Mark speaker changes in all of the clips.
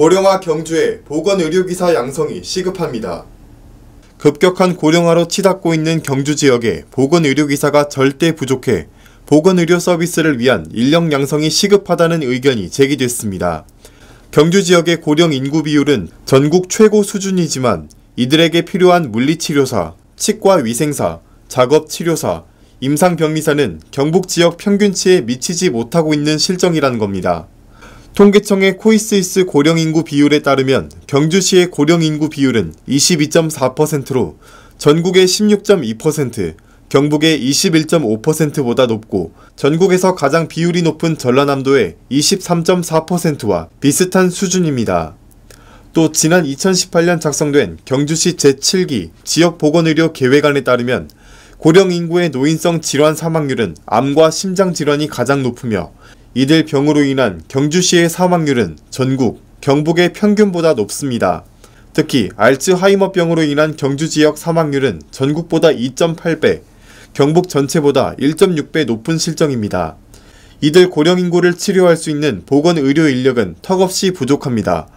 Speaker 1: 고령화 경주에 보건의료기사 양성이 시급합니다. 급격한 고령화로 치닫고 있는 경주 지역에 보건의료기사가 절대 부족해 보건의료 서비스를 위한 인력 양성이 시급하다는 의견이 제기됐습니다. 경주 지역의 고령 인구 비율은 전국 최고 수준이지만 이들에게 필요한 물리치료사, 치과위생사, 작업치료사, 임상병리사는 경북 지역 평균치에 미치지 못하고 있는 실정이란 겁니다. 통계청의 코이스이스 고령인구 비율에 따르면 경주시의 고령인구 비율은 22.4%로 전국의 16.2%, 경북의 21.5%보다 높고 전국에서 가장 비율이 높은 전라남도의 23.4%와 비슷한 수준입니다. 또 지난 2018년 작성된 경주시 제7기 지역보건의료 계획안에 따르면 고령 인구의 노인성 질환 사망률은 암과 심장질환이 가장 높으며 이들 병으로 인한 경주시의 사망률은 전국, 경북의 평균보다 높습니다. 특히 알츠하이머병으로 인한 경주 지역 사망률은 전국보다 2.8배, 경북 전체보다 1.6배 높은 실정입니다. 이들 고령 인구를 치료할 수 있는 보건의료 인력은 턱없이 부족합니다.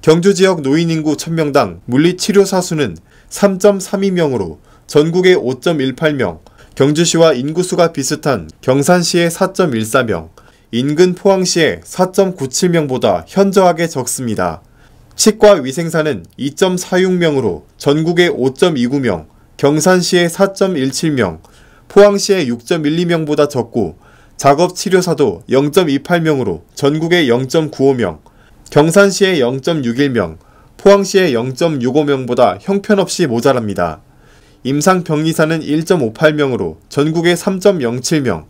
Speaker 1: 경주 지역 노인 인구 1000명당 물리치료사 수는 3.32명으로 전국의 5.18명, 경주시와 인구수가 비슷한 경산시의 4.14명, 인근 포항시의 4.97명보다 현저하게 적습니다. 치과위생사는 2.46명으로 전국의 5.29명, 경산시의 4.17명, 포항시의 6.12명보다 적고 작업치료사도 0.28명으로 전국의 0.95명, 경산시의 0.61명, 포항시의 0.65명보다 형편없이 모자랍니다. 임상병리사는 1.58명으로 전국의 3.07명,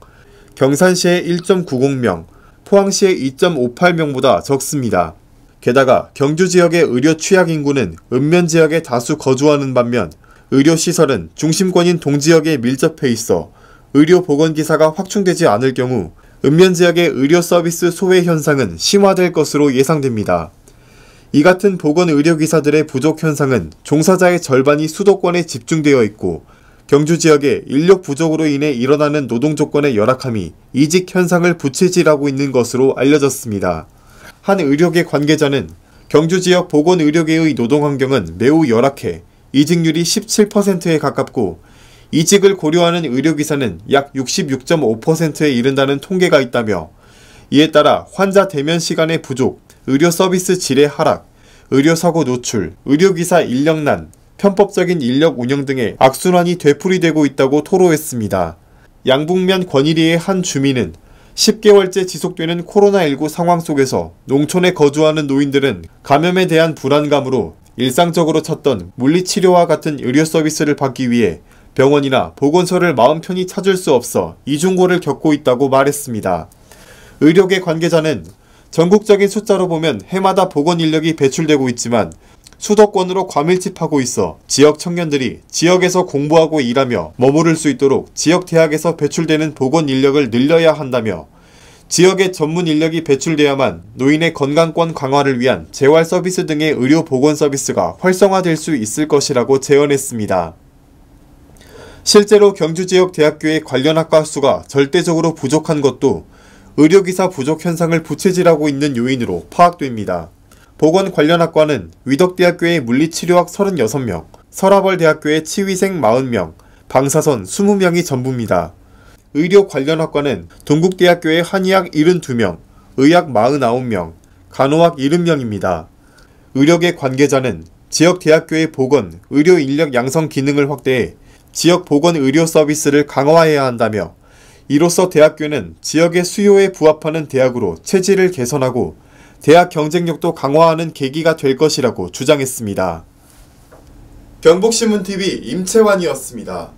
Speaker 1: 경산시의 1.90명, 포항시의 2.58명보다 적습니다. 게다가 경주 지역의 의료 취약 인구는 읍면지역에 다수 거주하는 반면 의료시설은 중심권인 동지역에 밀접해 있어 의료보건기사가 확충되지 않을 경우 읍면지역의 의료서비스 소외 현상은 심화될 것으로 예상됩니다. 이 같은 보건의료기사들의 부족 현상은 종사자의 절반이 수도권에 집중되어 있고 경주 지역의 인력 부족으로 인해 일어나는 노동조건의 열악함이 이직 현상을 부채질하고 있는 것으로 알려졌습니다. 한 의료계 관계자는 경주 지역 보건의료계의 노동환경은 매우 열악해 이직률이 17%에 가깝고 이직을 고려하는 의료기사는 약 66.5%에 이른다는 통계가 있다며 이에 따라 환자 대면 시간의 부족, 의료 서비스 질의 하락, 의료사고 노출, 의료기사 인력난, 편법적인 인력 운영 등의 악순환이 되풀이되고 있다고 토로했습니다. 양북면 권일리의 한 주민은 10개월째 지속되는 코로나19 상황 속에서 농촌에 거주하는 노인들은 감염에 대한 불안감으로 일상적으로 찾던 물리치료와 같은 의료 서비스를 받기 위해 병원이나 보건소를 마음 편히 찾을 수 없어 이중고를 겪고 있다고 말했습니다. 의료계 관계자는 전국적인 숫자로 보면 해마다 보건 인력이 배출되고 있지만 수도권으로 과밀집하고 있어 지역 청년들이 지역에서 공부하고 일하며 머무를 수 있도록 지역 대학에서 배출되는 보건 인력을 늘려야 한다며 지역의 전문 인력이 배출돼야만 노인의 건강권 강화를 위한 재활 서비스 등의 의료 보건 서비스가 활성화될 수 있을 것이라고 제언했습니다. 실제로 경주 지역 대학교의 관련 학과 수가 절대적으로 부족한 것도 의료기사 부족 현상을 부채질하고 있는 요인으로 파악됩니다. 보건 관련 학과는 위덕대학교의 물리치료학 36명, 서라벌대학교의 치위생 40명, 방사선 20명이 전부입니다. 의료 관련 학과는 동국대학교의 한의학 72명, 의학 49명, 간호학 70명입니다. 의료계 관계자는 지역 대학교의 보건, 의료 인력 양성 기능을 확대해 지역 보건 의료 서비스를 강화해야 한다며 이로써 대학교는 지역의 수요에 부합하는 대학으로 체질을 개선하고 대학 경쟁력도 강화하는 계기가 될 것이라고 주장했습니다. 경북신문TV 임채환이었습니다.